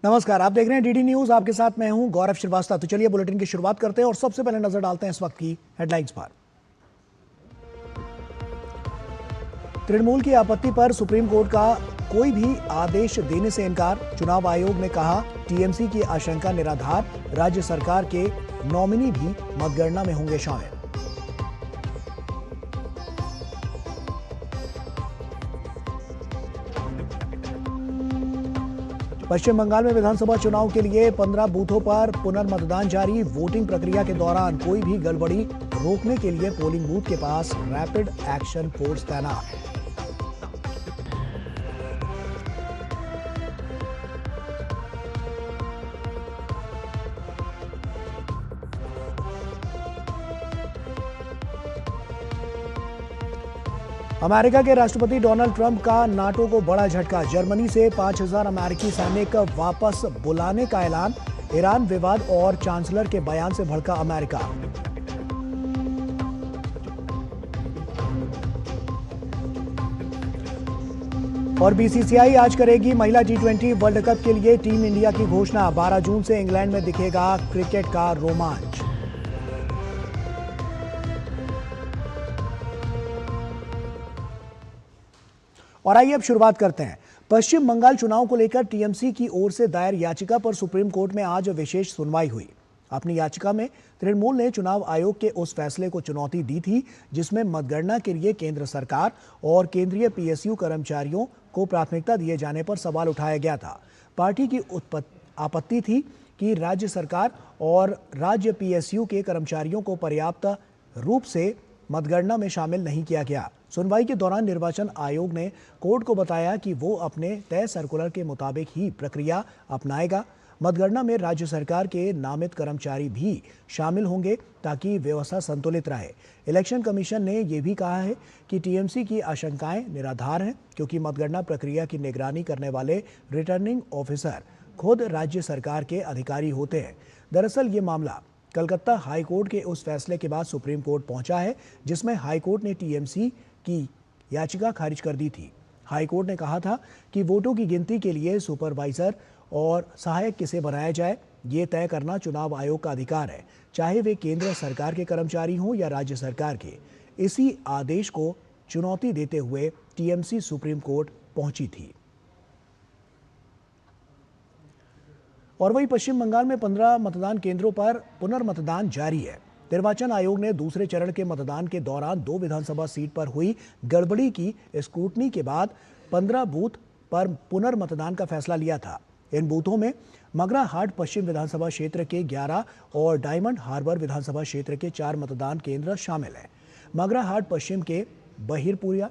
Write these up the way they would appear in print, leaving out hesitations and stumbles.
नमस्कार, आप देख रहे हैं डीडी न्यूज। आपके साथ मैं हूं गौरव श्रीवास्तव। तो चलिए बुलेटिन की शुरुआत करते हैं और सबसे पहले नजर डालते हैं इस वक्त की हेडलाइंस पर। तृणमूल की आपत्ति पर सुप्रीम कोर्ट का कोई भी आदेश देने से इनकार। चुनाव आयोग ने कहा टीएमसी की आशंका निराधार, राज्य सरकार के नॉमिनी भी मतगणना में होंगे शामिल। पश्चिम बंगाल में विधानसभा चुनाव के लिए 15 बूथों पर पुनर्मतदान जारी। वोटिंग प्रक्रिया के दौरान कोई भी गड़बड़ी रोकने के लिए पोलिंग बूथ के पास रैपिड एक्शन फोर्स तैनात। अमेरिका के राष्ट्रपति डोनाल्ड ट्रंप का नाटो को बड़ा झटका। जर्मनी से 5,000 अमेरिकी सैनिक वापस बुलाने का ऐलान। ईरान विवाद और चांसलर के बयान से भड़का अमेरिका। और बीसीसीआई आज करेगी महिला टी20 वर्ल्ड कप के लिए टीम इंडिया की घोषणा। 12 जून से इंग्लैंड में दिखेगा क्रिकेट का रोमांच। और आइए अब शुरुआत करते हैं। पश्चिम बंगाल चुनाव को लेकर टीएमसी की ओर से दायर याचिका पर सुप्रीम कोर्ट में आज विशेष सुनवाई हुई। अपनी याचिका में तृणमूल ने चुनाव आयोग के उस फैसले को चुनौती दी थी जिसमें मतगणना के लिए केंद्र सरकार और केंद्रीय पीएसयू कर्मचारियों को प्राथमिकता दिए जाने पर सवाल उठाया गया था। पार्टी की आपत्ति थी कि राज्य सरकार और राज्य पीएसयू के कर्मचारियों को पर्याप्त रूप से मतगणना में शामिल नहीं किया गया। सुनवाई के दौरान निर्वाचन आयोग ने कोर्ट को बताया कि वो अपने तय सर्कुलर के मुताबिक ही प्रक्रिया अपनाएगा। मतगणना में राज्य सरकार के नामित कर्मचारी भी शामिल होंगे ताकि व्यवस्था संतुलित रहे। इलेक्शन कमीशन ने यह भी कहा है कि टीएमसी की आशंकाएं निराधार हैं क्योंकि मतगणना प्रक्रिया की निगरानी करने वाले रिटर्निंग ऑफिसर खुद राज्य सरकार के अधिकारी होते हैं। दरअसल ये मामला कलकत्ता हाई कोर्ट के उस फैसले के बाद सुप्रीम कोर्ट पहुंचा है जिसमें हाई कोर्ट ने टीएमसी की याचिका खारिज कर दी थी। हाई कोर्ट ने कहा था कि वोटों की गिनती के लिए सुपरवाइजर और सहायक किसे बनाया जाए ये तय करना चुनाव आयोग का अधिकार है, चाहे वे केंद्र सरकार के कर्मचारी हों या राज्य सरकार के। इसी आदेश को चुनौती देते हुए टीएमसी सुप्रीम कोर्ट पहुंची थी। और वहीं पश्चिम बंगाल में 15 मतदान केंद्रों पर पुनर्मतदान जारी है। निर्वाचन आयोग ने दूसरे चरण के मतदान के दौरान 2 विधानसभा सीट पर हुई गड़बड़ी की स्क्रूटनी के बाद 15 बूथ पर पुनर्मतदान का फैसला लिया था। इन बूथों में मगरा हाट पश्चिम विधानसभा क्षेत्र के 11 और डायमंड हार्बर विधानसभा क्षेत्र के 4 मतदान केंद्र शामिल हैं। मगरा हाट पश्चिम के बहिरपुरिया,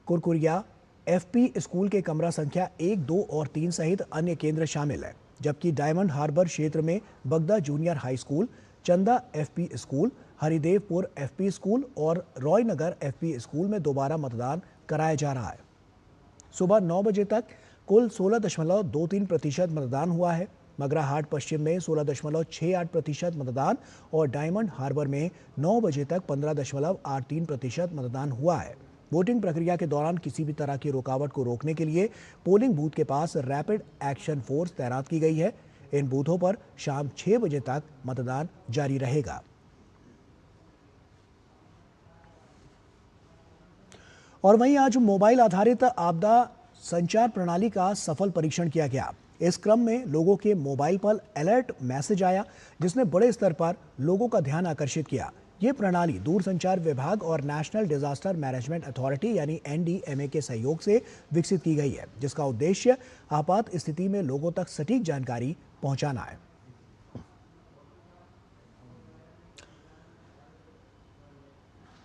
कुरकुरिया एफपी स्कूल के कमरा संख्या 1, 2 और 3 सहित अन्य केंद्र शामिल है, जबकि डायमंड हार्बर क्षेत्र में बगदा जूनियर हाई स्कूल, चंदा FP school, Haridevpur FP school और रॉयनगर एफपी स्कूल में दोबारा मतदान कराया जा रहा है। सुबह 9 बजे तक कुल 16.23% मतदान हुआ है। मगरा हाट पश्चिम में 16.68% मतदान और डायमंड हार्बर में 9 बजे तक 15.83% मतदान हुआ है। वोटिंग प्रक्रिया के दौरान किसी भी तरह की रुकावट को रोकने के लिए पोलिंग बूथ के पास रैपिड एक्शन फोर्स तैनात की गई है। इन बूथों पर शाम 6 बजे तक मतदान जारी रहेगा। और वहीं आज मोबाइल आधारित आपदा संचार प्रणाली का सफल परीक्षण किया गया। इस क्रम में लोगों के मोबाइल पर अलर्ट मैसेज आया जिसने बड़े स्तर पर लोगों का ध्यान आकर्षित किया। ये प्रणाली दूरसंचार विभाग और नेशनल डिजास्टर मैनेजमेंट अथॉरिटी यानी एनडीएमए के सहयोग से विकसित की गई है, जिसका उद्देश्य आपात स्थिति में लोगों तक सटीक जानकारी पहुंचाना है।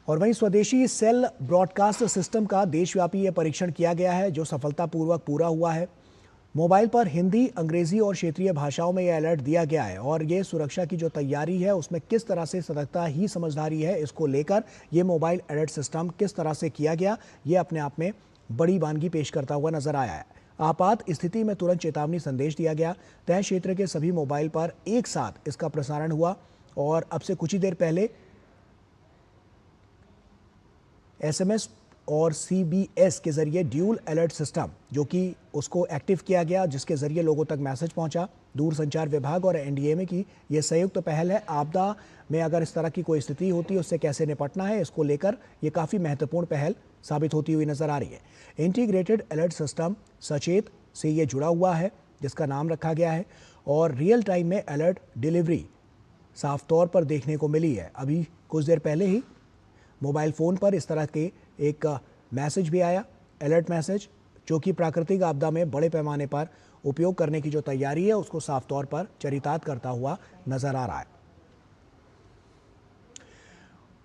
और वहीं स्वदेशी सेल ब्रॉडकास्ट सिस्टम का देशव्यापी यह परीक्षण किया गया है जो सफलतापूर्वक पूरा हुआ है। मोबाइल पर हिंदी, अंग्रेजी और क्षेत्रीय भाषाओं में यह अलर्ट दिया गया है और ये सुरक्षा की जो तैयारी है उसमें किस तरह से सतर्कता ही समझदारी है, इसको लेकर ये मोबाइल अलर्ट सिस्टम किस तरह से किया गया, ये अपने आप में बड़ी वानगी पेश करता हुआ नजर आया है। आपात स्थिति में तुरंत चेतावनी संदेश दिया गया। तय क्षेत्र के सभी मोबाइल पर एक साथ इसका प्रसारण हुआ और अब से कुछ ही देर पहले एसएमएस और CBS के जरिए ड्यूल अलर्ट सिस्टम जो कि उसको एक्टिव किया गया, जिसके जरिए लोगों तक मैसेज पहुंचा। दूरसंचार विभाग और NDMA की ये संयुक्त पहल है। आपदा में अगर इस तरह की कोई स्थिति होती है उससे कैसे निपटना है, इसको लेकर ये काफ़ी महत्वपूर्ण पहल साबित होती हुई नजर आ रही है। इंटीग्रेटेड अलर्ट सिस्टम सचेत से ये जुड़ा हुआ है, जिसका नाम रखा गया है, और रियल टाइम में अलर्ट डिलीवरी साफ तौर पर देखने को मिली है। अभी कुछ देर पहले ही मोबाइल फ़ोन पर इस तरह के एक मैसेज भी आया, अलर्ट मैसेज, जो कि प्राकृतिक आपदा में बड़े पैमाने पर उपयोग करने की जो तैयारी है उसको साफ तौर पर चरितार्थ करता हुआ नजर आ रहा है।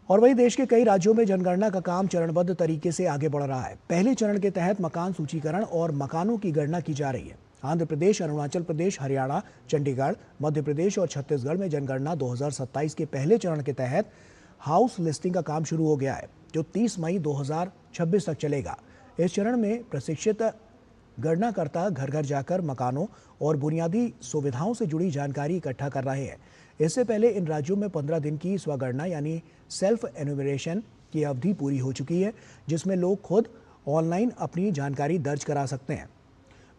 और वहीं देश के कई राज्यों में जनगणना का काम चरणबद्ध तरीके से आगे बढ़ रहा है। पहले चरण के तहत मकान सूचीकरण और मकानों की गणना की जा रही है। आंध्र प्रदेश, अरुणाचल प्रदेश, हरियाणा, चंडीगढ़, मध्य प्रदेश और छत्तीसगढ़ में जनगणना 2027 के पहले चरण के तहत हाउस लिस्टिंग का काम शुरू हो गया है, जो 30 मई 2026 तक चलेगा। इस चरण में प्रशिक्षित गणनाकर्ता घर घर जाकर मकानों और बुनियादी सुविधाओं से जुड़ी जानकारी इकट्ठा कर रहे हैं। इससे पहले इन राज्यों में 15 दिन की स्वगणना यानी सेल्फ एन्यूमरेशन की अवधि पूरी हो चुकी है, जिसमें लोग खुद ऑनलाइन अपनी जानकारी दर्ज करा सकते हैं।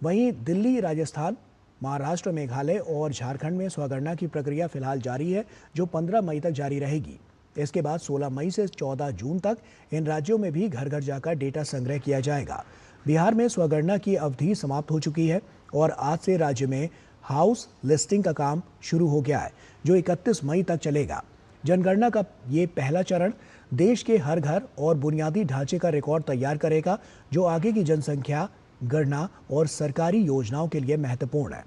वहीं दिल्ली, राजस्थान, महाराष्ट्र, मेघालय और झारखंड में स्वगणना की प्रक्रिया फिलहाल जारी है, जो 15 मई तक जारी रहेगी। इसके बाद 16 मई से 14 जून तक इन राज्यों में भी घर घर जाकर डेटा संग्रह किया जाएगा। बिहार में स्वगणना की अवधि समाप्त हो चुकी है और आज से राज्य में हाउस लिस्टिंग का काम शुरू हो गया है, जो 31 मई तक चलेगा। जनगणना का ये पहला चरण देश के हर घर और बुनियादी ढांचे का रिकॉर्ड तैयार करेगा, जो आगे की जनसंख्या गणना और सरकारी योजनाओं के लिए महत्वपूर्ण है।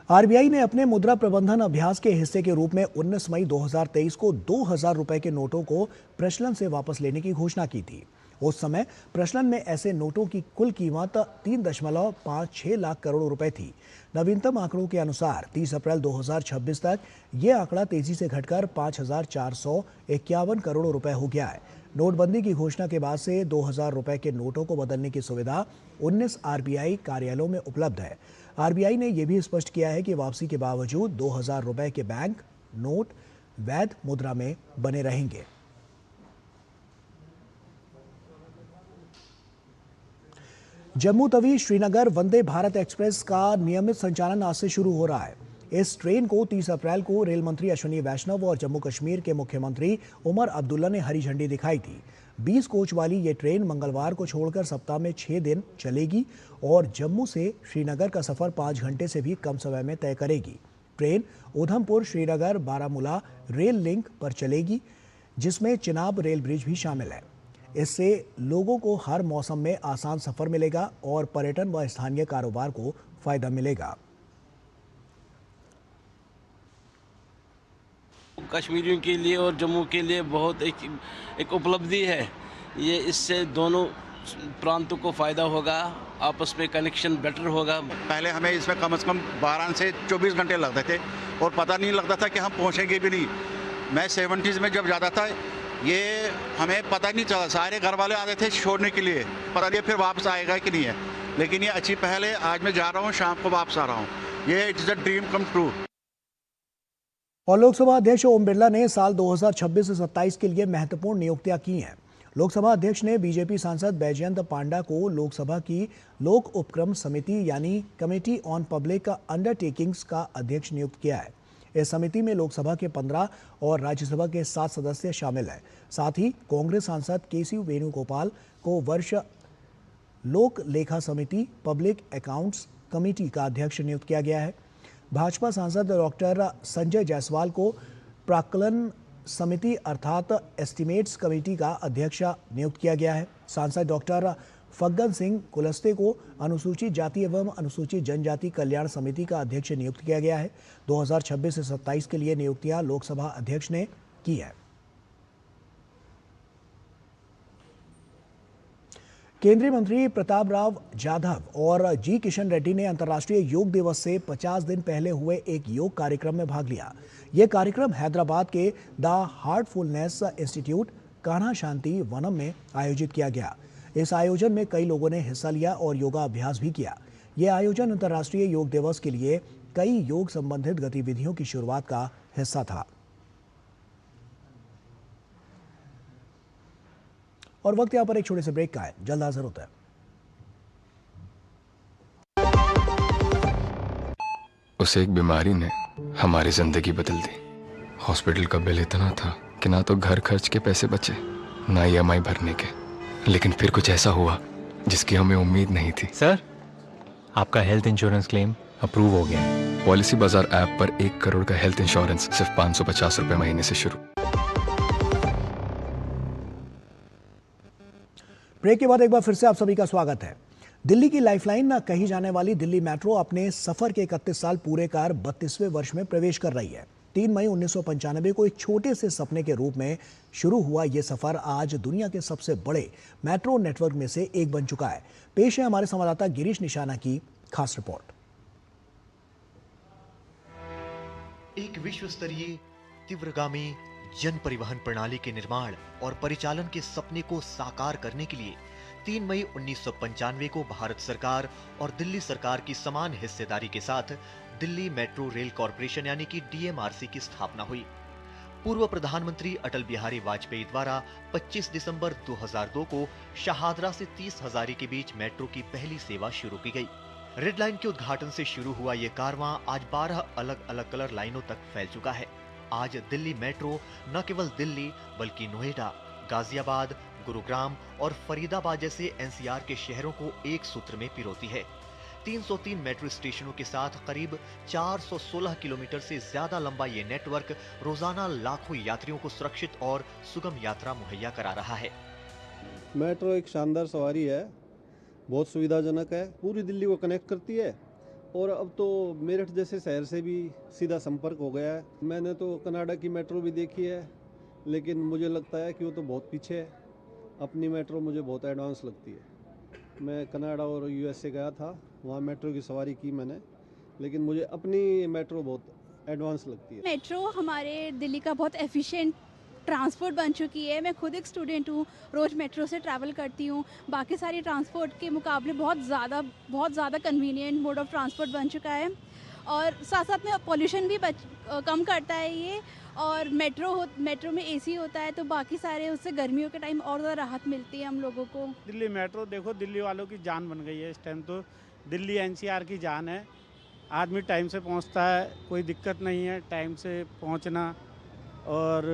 RBI ने अपने मुद्रा प्रबंधन अभ्यास के हिस्से के रूप में 19 मई 2023 को 2000 रुपए के नोटों को प्रचलन से वापस लेने की घोषणा की थी। उस समय प्रचलन में ऐसे नोटों की कुल कीमत 3.56 लाख करोड़ रुपए थी। नवीनतम आंकड़ों के अनुसार 30 अप्रैल 2026 तक ये आंकड़ा तेजी से घटकर 5,451 करोड़ रुपए हो गया है। नोटबंदी की घोषणा के बाद से 2000 रुपए के नोटों को बदलने की सुविधा 19 RBI कार्यालयों में उपलब्ध है। RBI ने यह भी स्पष्ट किया है कि वापसी के बावजूद 2000 रुपए के बैंक नोट वैध मुद्रा में बने रहेंगे। जम्मू तवी श्रीनगर वंदे भारत एक्सप्रेस का नियमित संचालन आज से शुरू हो रहा है। इस ट्रेन को 30 अप्रैल को रेल मंत्री अश्विनी वैष्णव और जम्मू कश्मीर के मुख्यमंत्री उमर अब्दुल्ला ने हरी झंडी दिखाई थी। 20 कोच वाली ये ट्रेन मंगलवार को छोड़कर सप्ताह में 6 दिन चलेगी और जम्मू से श्रीनगर का सफर 5 घंटे से भी कम समय में तय करेगी। Train Udhampur, Srinagar, Baramulla rail link पर चलेगी, जिसमें चिनाब रेल ब्रिज भी शामिल है। इससे लोगों को हर मौसम में आसान सफर मिलेगा और पर्यटन व स्थानीय कारोबार को फायदा मिलेगा। कश्मीरियों के लिए और जम्मू के लिए बहुत एक उपलब्धि है ये। इससे दोनों प्रांतों को फ़ायदा होगा, आपस में कनेक्शन बेटर होगा। पहले हमें इसमें कम से कम 12 से 24 घंटे लगते थे और पता नहीं लगता था कि हम पहुंचेंगे भी नहीं। मैं 70s में जब जाता था ये हमें पता नहीं चला, सारे घर वाले आते थे छोड़ने के लिए, पता नहीं फिर वापस आएगा कि नहीं है। लेकिन ये अच्छी पहल है, आज मैं जा रहा हूँ, शाम को वापस आ रहा हूँ। ये it's a dream come true. और लोकसभा अध्यक्ष ओम बिरला ने साल 2026 से 27 के लिए महत्वपूर्ण नियुक्तियां की हैं। लोकसभा अध्यक्ष ने बीजेपी सांसद बैजयंत पांडा को लोकसभा की लोक उपक्रम समिति यानी कमेटी ऑन पब्लिक अंडरटेकिंग्स का अध्यक्ष नियुक्त किया है। इस समिति में लोकसभा के 15 और राज्यसभा के 7 सदस्य शामिल हैं। साथ ही कांग्रेस सांसद केसी वेणुगोपाल को वर्ष लोक लेखा समिति पब्लिक अकाउंट्स कमेटी का अध्यक्ष नियुक्त किया गया है। भाजपा सांसद डॉक्टर संजय जायसवाल को प्राक्कलन समिति अर्थात एस्टिमेट्स कमेटी का अध्यक्ष नियुक्त किया गया है। सांसद डॉक्टर फग्गन सिंह कुलस्ते को अनुसूचित जाति एवं अनुसूचित जनजाति कल्याण समिति का अध्यक्ष नियुक्त किया गया है। 2026 से 27 के लिए नियुक्तियां लोकसभा अध्यक्ष ने की है। केंद्रीय मंत्री प्रताप राव जाधव और जी किशन रेड्डी ने अंतर्राष्ट्रीय योग दिवस से 50 दिन पहले हुए एक योग कार्यक्रम में भाग लिया। यह कार्यक्रम हैदराबाद के द हार्टफुलनेस इंस्टीट्यूट कान्हा शांति वनम में आयोजित किया गया। इस आयोजन में कई लोगों ने हिस्सा लिया और योगा अभ्यास भी किया। यह आयोजन अंतर्राष्ट्रीय योग दिवस के लिए कई योग संबंधित गतिविधियों की शुरुआत का हिस्सा था। और वक्त यहाँ पर एक छोटे से ब्रेक का है, जल्द हाजिर होता है। उस एक बीमारी ने हमारी जिंदगी बदल दी। हॉस्पिटल का बिल इतना था कि ना तो घर खर्च के पैसे बचे, ना EMI भरने के। लेकिन फिर कुछ ऐसा हुआ जिसकी हमें उम्मीद नहीं थी। सर, आपका हेल्थ इंश्योरेंस क्लेम अप्रूव हो गया है। पॉलिसी बाजार ऐप पर 1 करोड़ का हेल्थ इंश्योरेंस सिर्फ 550 रुपए महीने से शुरू। ब्रेक के बाद एक बार फिर से आप सभी का स्वागत है। दिल्ली की लाइफलाइन ना कही जाने वाली दिल्ली मेट्रो अपने सफर के 31 साल पूरे कर 32वें वर्ष में प्रवेश कर रही है। 3 मई 1995 को एक छोटे से सपने के रूप में शुरू हुआ ये सफर आज दुनिया के सबसे बड़े मेट्रो नेटवर्क में से एक बन चुका है। पेश है हमारे संवाददाता गिरीश निशाना की खास रिपोर्ट। एक विश्व स्तरीय तीव्रगामी जन परिवहन प्रणाली के निर्माण और परिचालन के सपने को साकार करने के लिए 3 मई 1995 को भारत सरकार और दिल्ली सरकार की समान हिस्सेदारी के साथ दिल्ली मेट्रो रेल कॉरपोरेशन यानी कि DMRC की स्थापना हुई। पूर्व प्रधानमंत्री अटल बिहारी वाजपेयी द्वारा 25 दिसंबर 2002 को शहादरा से 30 हजारी के बीच मेट्रो की पहली सेवा शुरू की गई। रेड लाइन के उद्घाटन से शुरू हुआ ये कारवां आज 12 अलग अलग कलर लाइनों तक फैल चुका है। आज दिल्ली मेट्रो न केवल दिल्ली बल्कि नोएडा, गाजियाबाद, गुरुग्राम और फरीदाबाद जैसे NCR के शहरों को एक सूत्र में पिरोती है। 303 मेट्रो स्टेशनों के साथ करीब 416 किलोमीटर से ज्यादा लंबा ये नेटवर्क रोजाना लाखों यात्रियों को सुरक्षित और सुगम यात्रा मुहैया करा रहा है। मेट्रो एक शानदार सवारी है, बहुत सुविधाजनक है, पूरी दिल्ली को कनेक्ट करती है और अब तो मेरठ जैसे शहर से भी सीधा संपर्क हो गया है। मैंने तो कनाडा की मेट्रो भी देखी है, लेकिन मुझे लगता है कि वो तो बहुत पीछे है। अपनी मेट्रो मुझे बहुत एडवांस लगती है। मैं कनाडा और USA गया था, वहाँ मेट्रो की सवारी की मैंने, लेकिन मुझे अपनी मेट्रो बहुत एडवांस लगती है। मेट्रो हमारे दिल्ली का बहुत एफिशिएंट ट्रांसपोर्ट बन चुकी है। मैं खुद एक स्टूडेंट हूँ, रोज़ मेट्रो से ट्रैवल करती हूँ। बाकी सारी ट्रांसपोर्ट के मुकाबले बहुत ज़्यादा कन्वीनियंट मोड ऑफ ट्रांसपोर्ट बन चुका है और साथ साथ में पॉल्यूशन भी कम करता है ये। और मेट्रो में AC होता है तो बाकी सारे उससे गर्मियों के टाइम और ज़्यादा राहत मिलती है हम लोगों को। दिल्ली मेट्रो देखो दिल्ली वालों की जान बन गई है इस टाइम। तो दिल्ली NCR की जान है। आदमी टाइम से पहुंचता है, कोई दिक्कत नहीं है टाइम से पहुंचना और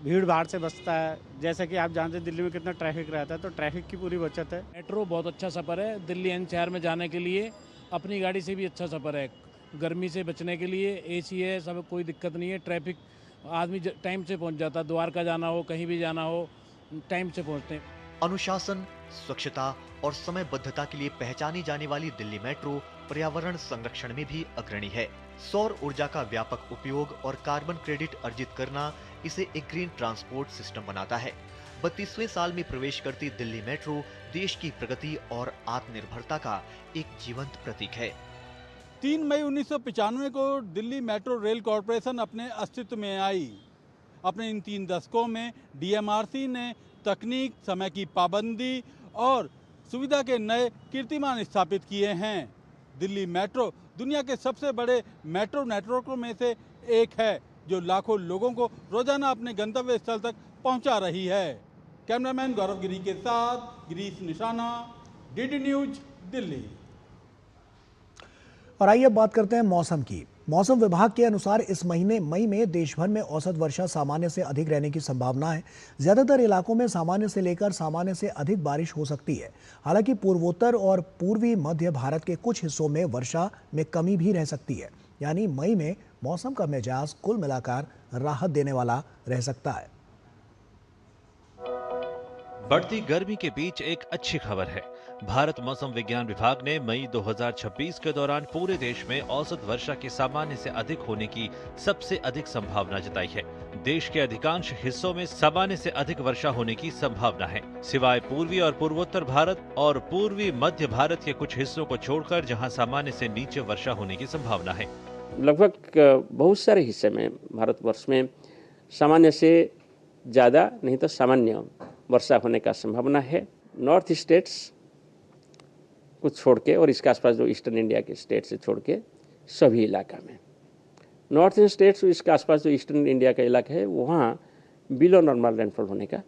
भीड़ भाड़ से बचता है। जैसे कि आप जानते हैं दिल्ली में कितना ट्रैफिक रहता है, तो ट्रैफिक की पूरी बचत है। मेट्रो बहुत अच्छा सफ़र है। दिल्ली NCR में जाने के लिए अपनी गाड़ी से भी अच्छा सफ़र है। गर्मी से बचने के लिए AC है, सब कोई दिक्कत नहीं है। ट्रैफिक आदमी टाइम से पहुंच जाता है। द्वारका जाना हो, कहीं भी जाना हो, टाइम से पहुंचते हैं। अनुशासन, स्वच्छता और समयबद्धता के लिए पहचानी जाने वाली दिल्ली मेट्रो पर्यावरण संरक्षण में भी अग्रणी है। सौर ऊर्जा का व्यापक उपयोग और कार्बन क्रेडिट अर्जित करना इसे एक ग्रीन ट्रांसपोर्ट सिस्टम बनाता है। 32वें साल में प्रवेश करती दिल्ली मेट्रो देश की प्रगति और आत्मनिर्भरता का एक जीवंत प्रतीक है। 3 मई 1995 को दिल्ली मेट्रो रेल कॉरपोरेशन अपने अस्तित्व में आई। अपने इन 3 दशकों में DMRC ने तकनीक, समय की पाबंदी और सुविधा के नए कीर्तिमान स्थापित किए हैं। दिल्ली मेट्रो दुनिया के सबसे बड़े मेट्रो नेटवर्कों में से एक है, जो लाखों लोगों को रोजाना अपने गंतव्य स्थल तक पहुंचा रही है। कैमरामैन गौरव गिरी के साथ गिरीश निशाना, DD न्यूज, दिल्ली। और आइए अब बात करते हैं मौसम की। मौसम विभाग के अनुसार इस महीने मई में देश भर में औसत वर्षा सामान्य से अधिक रहने की संभावना है। ज्यादातर इलाकों में सामान्य से लेकर सामान्य से अधिक बारिश हो सकती है। हालांकि पूर्वोत्तर और पूर्वी मध्य भारत के कुछ हिस्सों में वर्षा में कमी भी रह सकती है। यानी मई में मौसम का मिजाज कुल मिलाकर राहत देने वाला रह सकता है। बढ़ती गर्मी के बीच एक अच्छी खबर है। भारत मौसम विज्ञान विभाग ने मई 2026 के दौरान पूरे देश में औसत वर्षा के सामान्य से अधिक होने की सबसे अधिक संभावना जताई है। देश के अधिकांश हिस्सों में सामान्य से अधिक वर्षा होने की संभावना है, सिवाय पूर्वी और पूर्वोत्तर भारत और पूर्वी मध्य भारत के कुछ हिस्सों को छोड़कर, जहां सामान्य से नीचे वर्षा होने की संभावना है। लगभग बहुत सारे हिस्से में भारतवर्ष में सामान्य से ज़्यादा नहीं तो सामान्य वर्षा होने का संभावना है। नॉर्थ स्टेट्स को छोड़ के और इसके आसपास जो ईस्टर्न इंडिया के स्टेट से छोड़ के सभी इलाका में, नॉर्थ स्टेट्स इसके आसपास जो ईस्टर्न इंडिया का इलाका है वहाँ बिलो नॉर्मल रेनफॉल होने का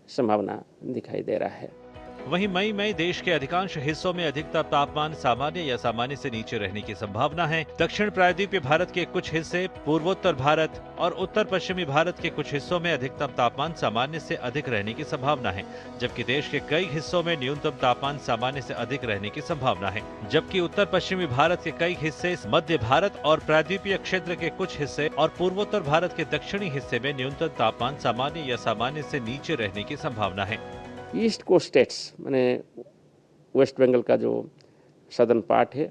संभावना दिखाई दे रहा है। वहीं मई में देश के अधिकांश हिस्सों में अधिकतम तापमान सामान्य या सामान्य से नीचे रहने की संभावना है। दक्षिण प्रायद्वीपीय भारत के कुछ हिस्से, पूर्वोत्तर भारत और उत्तर पश्चिमी भारत के कुछ हिस्सों में अधिकतम तापमान सामान्य से अधिक रहने की संभावना है, जबकि देश के कई हिस्सों में न्यूनतम तापमान सामान्य से अधिक रहने की संभावना है। जबकि उत्तर पश्चिमी भारत के कई हिस्से, मध्य भारत और प्रायद्वीपीय क्षेत्र के कुछ हिस्से और पूर्वोत्तर भारत के दक्षिणी हिस्से में न्यूनतम तापमान सामान्य या सामान्य से नीचे रहने की संभावना है। ईस्ट कोस्ट स्टेट्स माने वेस्ट बंगाल का जो सदर्न पार्ट है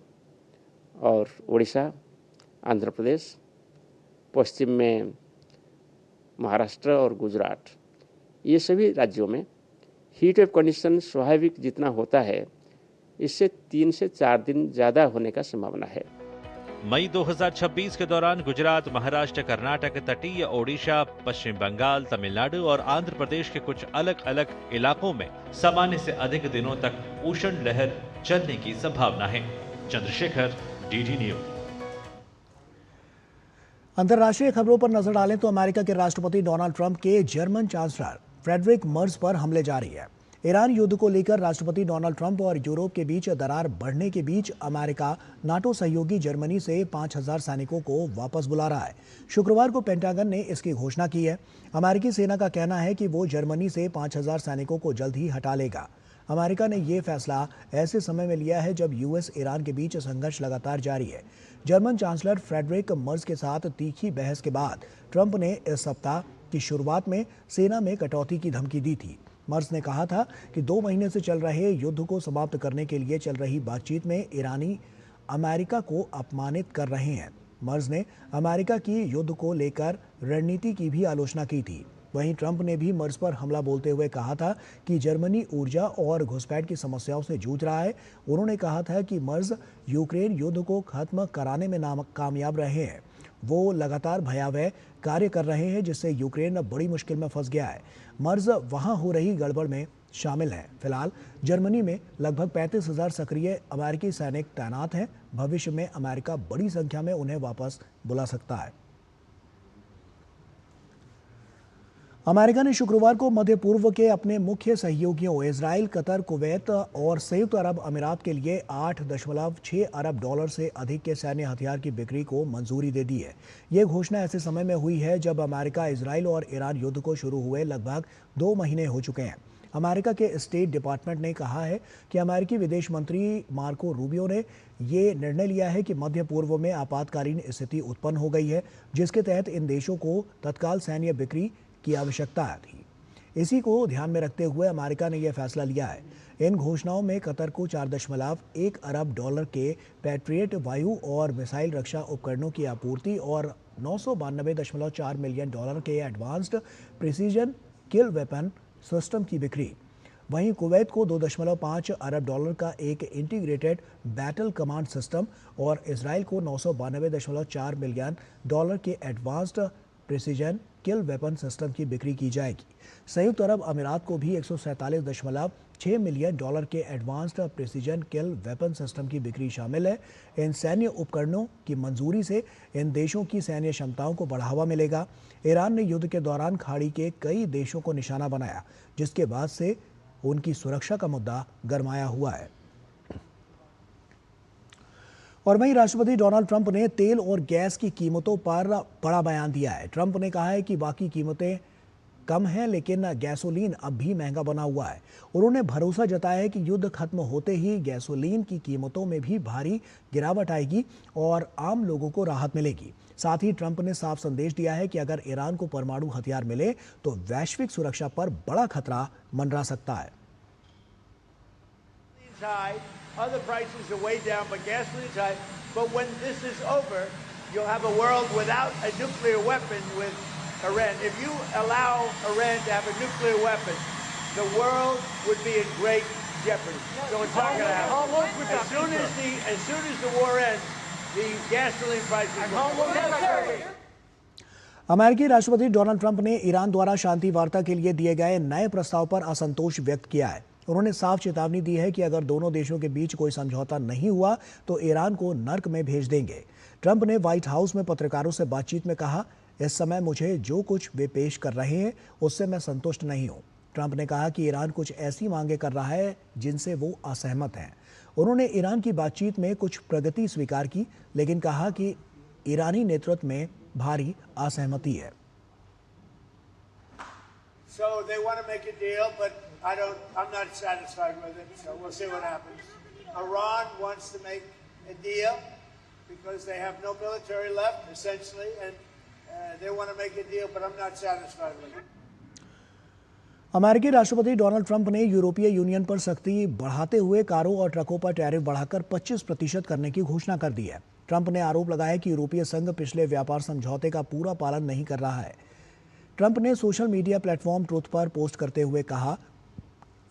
और उड़ीसा, आंध्र प्रदेश, पश्चिम में महाराष्ट्र और गुजरात, ये सभी राज्यों में हीट वेव कंडीशन स्वाभाविक जितना होता है इससे 3 से 4 दिन ज़्यादा होने का संभावना है। मई 2026 के दौरान गुजरात, महाराष्ट्र, कर्नाटक, तटीय ओडिशा, पश्चिम बंगाल, तमिलनाडु और आंध्र प्रदेश के कुछ अलग अलग इलाकों में सामान्य से अधिक दिनों तक उष्ण लहर चलने की संभावना है। Chandrashekhar, DD news. अंतर्राष्ट्रीय खबरों पर नजर डालें तो अमेरिका के राष्ट्रपति डोनाल्ड ट्रंप के जर्मन चांसलर फ्रेडरिक मर्ज पर हमले जारी है। ईरान युद्ध को लेकर राष्ट्रपति डोनाल्ड ट्रंप और यूरोप के बीच दरार बढ़ने के बीच अमेरिका नाटो सहयोगी जर्मनी से 5000 सैनिकों को वापस बुला रहा है। शुक्रवार को पेंटागन ने इसकी घोषणा की है। अमेरिकी सेना का कहना है कि वो जर्मनी से 5000 सैनिकों को जल्द ही हटा लेगा। अमेरिका ने यह फैसला ऐसे समय में लिया है जब यूएस ईरान के बीच संघर्ष लगातार जारी है। जर्मन चांसलर फ्रेडरिक मर्ज के साथ तीखी बहस के बाद ट्रंप ने इस सप्ताह की शुरुआत में सेना में कटौती की धमकी दी थी। मर्ज ने कहा था कि 2 महीने से चल रहे युद्ध को समाप्त करने के लिए चल रही बातचीत में ईरानी अमेरिका को अपमानित कर रहे हैं। मर्ज ने अमेरिका की युद्ध को लेकर रणनीति की भी आलोचना की थी। वहीं ट्रंप ने भी मर्ज पर हमला बोलते हुए कहा था कि जर्मनी ऊर्जा और घुसपैठ की समस्याओं से जूझ रहा है। उन्होंने कहा था कि मर्ज यूक्रेन युद्ध को खत्म कराने में कामयाब रहे हैं। वो लगातार भयावह कार्य कर रहे हैं जिससे यूक्रेन बड़ी मुश्किल में फंस गया है। मर्ज वहां हो रही गड़बड़ में शामिल हैं। फिलहाल जर्मनी में लगभग 35,000 सक्रिय अमेरिकी सैनिक तैनात हैं। भविष्य में अमेरिका बड़ी संख्या में उन्हें वापस बुला सकता है। अमेरिका ने शुक्रवार को मध्य पूर्व के अपने मुख्य सहयोगियों इजराइल, कतर, कुवैत और संयुक्त अरब अमीरात के लिए 8.6 अरब डॉलर से अधिक के सैन्य हथियार की बिक्री को मंजूरी दे दी है। ये घोषणा ऐसे समय में हुई है जब अमेरिका, इजराइल और ईरान युद्ध को शुरू हुए लगभग 2 महीने हो चुके हैं। अमेरिका के स्टेट डिपार्टमेंट ने कहा है कि अमेरिकी विदेश मंत्री मार्को रूबियो ने ये निर्णय लिया है कि मध्य पूर्व में आपातकालीन स्थिति उत्पन्न हो गई है, जिसके तहत इन देशों को तत्काल सैन्य बिक्री की आवश्यकता थी। इसी को ध्यान में रखते हुए अमेरिका ने यह फैसला लिया है। इन घोषणाओं में कतर को 4.1 अरब डॉलर के पैट्रियट वायु और मिसाइल रक्षा उपकरणों की आपूर्ति और 992.4 मिलियन डॉलर के एडवांस्ड प्रिसीजन किल वेपन सिस्टम की बिक्री। वहीं कुवैत को 2.5 अरब डॉलर का एक इंटीग्रेटेड बैटल कमांड सिस्टम और इसराइल को 992.4 मिलियन डॉलर के एडवांस्ड प्रिसीजन किल वेपन सिस्टम की बिक्री की जाएगी। संयुक्त अरब अमीरात को भी 147.6 मिलियन डॉलर के एडवांस्ड प्रिसीजन किल वेपन सिस्टम की बिक्री शामिल है। इन सैन्य उपकरणों की मंजूरी से इन देशों की सैन्य क्षमताओं को बढ़ावा मिलेगा। ईरान ने युद्ध के दौरान खाड़ी के कई देशों को निशाना बनाया, जिसके बाद से उनकी सुरक्षा का मुद्दा गरमाया हुआ है। और वहीं राष्ट्रपति डोनाल्ड ट्रंप ने तेल और गैस की कीमतों पर बड़ा बयान दिया है। ट्रंप ने कहा है कि बाकी कीमतें कम हैं, लेकिन गैसोलीन अब भी महंगा बना हुआ है। उन्होंने भरोसा जताया है कि युद्ध खत्म होते ही गैसोलीन की कीमतों में भी भारी गिरावट आएगी और आम लोगों को राहत मिलेगी। साथ ही ट्रंप ने साफ संदेश दिया है कि अगर ईरान को परमाणु हथियार मिले तो वैश्विक सुरक्षा पर बड़ा खतरा मंडरा सकता है। Other prices are way down, but gasoline's high. But when this is over, you'll have a world without a nuclear weapon with Iran. If you allow Iran to have a nuclear weapon, the world would be in great jeopardy. So it's not going to happen. As soon as the war ends, the gasoline prices will go down. अमेरिकी राष्ट्रपति Donald Trump ने Iran द्वारा शांति वार्ता के लिए दिए गए नए प्रस्ताव पर असंतोष व्यक्त किया है। उन्होंने साफ चेतावनी दी है कि अगर दोनों देशों के बीच कोई समझौता नहीं हुआ तो ईरान को नर्क में भेज देंगे। ट्रंप ने व्हाइट हाउस में पत्रकारों से बातचीत में कहा, इस समय मुझे जो कुछ वे पेश कर रहे हैं उससे मैं संतुष्ट नहीं हूं। ट्रंप ने कहा कि ईरान कुछ ऐसी मांगे कर रहा है जिनसे वो असहमत हैं। उन्होंने ईरान की बातचीत में कुछ प्रगति स्वीकार की, लेकिन कहा कि ईरानी नेतृत्व में भारी असहमति है। So they want to make a deal, but I'm not satisfied with it, so we'll see what happens. Iran wants to make a deal because they have no military left, essentially, and they want to make a deal, but I'm not satisfied with it. अमेरिकी राष्ट्रपति Donald Trump ने यूरोपीय union पर सख्ती बढ़ाते हुए कारों और ट्रकों पर टैरिफ बढ़ाकर 25% करने की घोषणा कर दी है। ट्रंप ने आरोप लगाया कि यूरोपीय संघ पिछले व्यापार समझौते का पूरा पालन नहीं कर रहा है। ट्रंप ने सोशल मीडिया प्लेटफॉर्म ट्रूथ पर पोस्ट करते हुए कहा,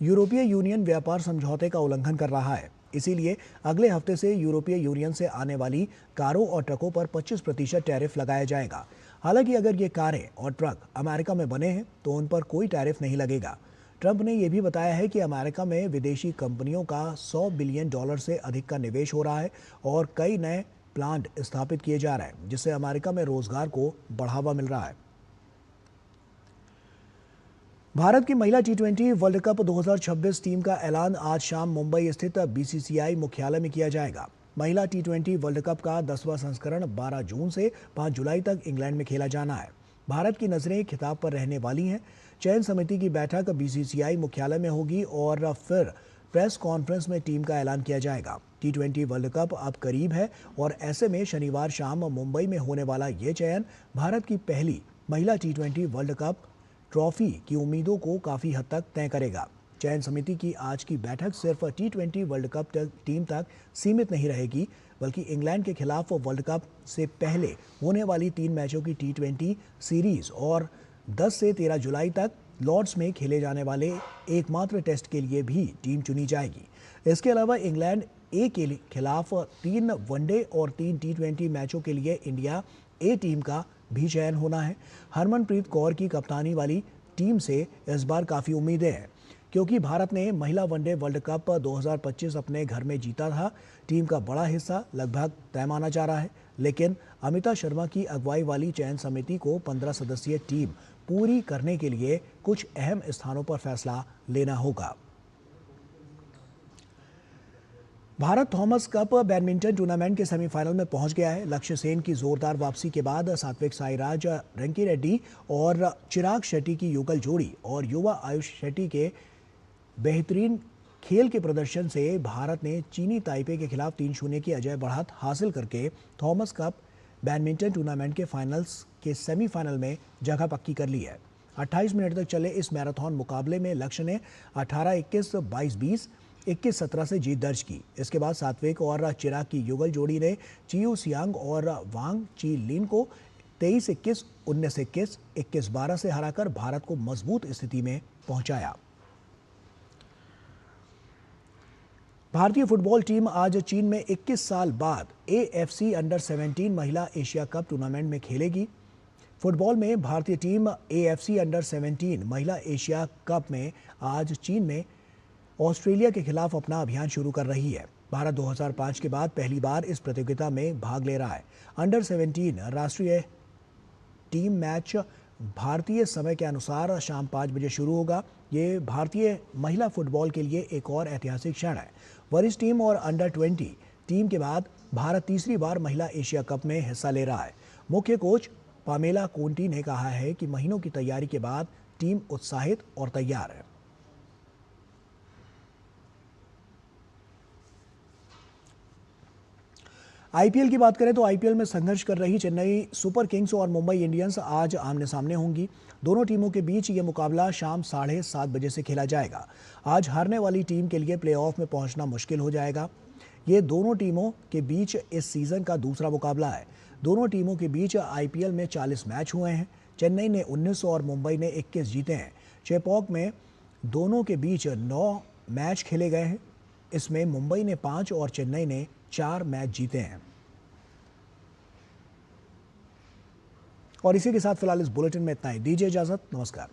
यूरोपीय यूनियन व्यापार समझौते का उल्लंघन कर रहा है, इसीलिए अगले हफ्ते से यूरोपीय यूनियन से आने वाली कारों और ट्रकों पर 25% टैरिफ लगाया जाएगा। हालांकि अगर ये कारें और ट्रक अमेरिका में बने हैं तो उन पर कोई टैरिफ नहीं लगेगा। ट्रंप ने यह भी बताया है कि अमेरिका में विदेशी कंपनियों का $100 बिलियन से अधिक का निवेश हो रहा है और कई नए प्लांट स्थापित किए जा रहे हैं, जिससे अमेरिका में रोजगार को बढ़ावा मिल रहा है। भारत की महिला T20 वर्ल्ड कप 2026 टीम का ऐलान आज शाम मुंबई स्थित BCCI मुख्यालय में किया जाएगा। महिला T20 वर्ल्ड कप का 10वां संस्करण 12 जून से 5 जुलाई तक इंग्लैंड में खेला जाना है। भारत की नजरें खिताब पर रहने वाली हैं। चयन समिति की बैठक BCCI मुख्यालय में होगी और फिर प्रेस कॉन्फ्रेंस में टीम का ऐलान किया जाएगा। T20 वर्ल्ड कप अब करीब है और ऐसे में शनिवार शाम मुंबई में होने वाला ये चयन भारत की पहली महिला T20 वर्ल्ड कप ट्रॉफी की उम्मीदों को काफ़ी हद तक तय करेगा। चयन समिति की आज की बैठक सिर्फ T20 वर्ल्ड कप टीम तक सीमित नहीं रहेगी, बल्कि इंग्लैंड के खिलाफ वर्ल्ड कप से पहले होने वाली 3 मैचों की T20 सीरीज और 10 से 13 जुलाई तक लॉर्ड्स में खेले जाने वाले एकमात्र टेस्ट के लिए भी टीम चुनी जाएगी। इसके अलावा इंग्लैंड ए के खिलाफ 3 वनडे और 3 T20 मैचों के लिए इंडिया ए टीम का भी चयन होना है। हरमनप्रीत कौर की कप्तानी वाली टीम से इस बार काफ़ी उम्मीदें हैं, क्योंकि भारत ने महिला वनडे वर्ल्ड कप 2025 अपने घर में जीता था। टीम का बड़ा हिस्सा लगभग तय माना जा रहा है, लेकिन अमिता शर्मा की अगुवाई वाली चयन समिति को 15 सदस्यीय टीम पूरी करने के लिए कुछ अहम स्थानों पर फैसला लेना होगा। Bharat Thomas cup badminton tournament के सेमीफाइनल में पहुंच गया है। लक्ष्य सेन की जोरदार वापसी के बाद सात्विक साईराज रंकीरेड्डी और चिराग शेट्टी की युगल जोड़ी और युवा आयुष शेट्टी के बेहतरीन खेल के प्रदर्शन से भारत ने चीनी ताइपे के खिलाफ 3-0 की अजय बढ़त हासिल करके थॉमस कप बैडमिंटन टूर्नामेंट के फाइनल्स के सेमीफाइनल में जगह पक्की कर ली है। 28 मिनट तक चले इस मैराथन मुकाबले में लक्ष्य ने 18-21, 22-20, 21-17 से जीत दर्ज की। इसके बाद सात्विक और चिराग की युगल जोड़ी ने चियू सियांग और वांग ची लिन को 23-21, 19-21, 21-12 से हराकर भारत को मजबूत स्थिति में पहुंचाया। भारतीय फुटबॉल टीम आज चीन में 21 साल बाद AFC अंडर 17 महिला एशिया कप टूर्नामेंट में खेलेगी। फुटबॉल में भारतीय टीम AFC अंडर 17 महिला एशिया कप में आज चीन में ऑस्ट्रेलिया के खिलाफ अपना अभियान शुरू कर रही है। भारत 2005 के बाद पहली बार इस प्रतियोगिता में भाग ले रहा है। अंडर 17 राष्ट्रीय टीम मैच भारतीय समय के अनुसार शाम 5 बजे शुरू होगा। ये भारतीय महिला फुटबॉल के लिए एक और ऐतिहासिक क्षण है। वरिष्ठ टीम और अंडर 20 टीम के बाद भारत तीसरी बार महिला एशिया कप में हिस्सा ले रहा है। मुख्य कोच पामेला कोंटी ने कहा है कि महीनों की तैयारी के बाद टीम उत्साहित और तैयार है। आईपीएल की बात करें तो आईपीएल में संघर्ष कर रही चेन्नई सुपर किंग्स और मुंबई इंडियंस आज आमने सामने होंगी। दोनों टीमों के बीच ये मुकाबला शाम 7:30 बजे से खेला जाएगा। आज हारने वाली टीम के लिए प्लेऑफ में पहुंचना मुश्किल हो जाएगा। ये दोनों टीमों के बीच इस सीजन का दूसरा मुकाबला है। दोनों टीमों के बीच आईपीएल में 40 मैच हुए हैं। चेन्नई ने 19 और मुंबई ने 21 जीते हैं। चेपॉक में दोनों के बीच 9 मैच खेले गए हैं। इसमें मुंबई ने 5 और चेन्नई ने 4 मैच जीते हैं। और इसी के साथ फिलहाल इस बुलेटिन में इतना ही। दीजिए इजाजत। नमस्कार।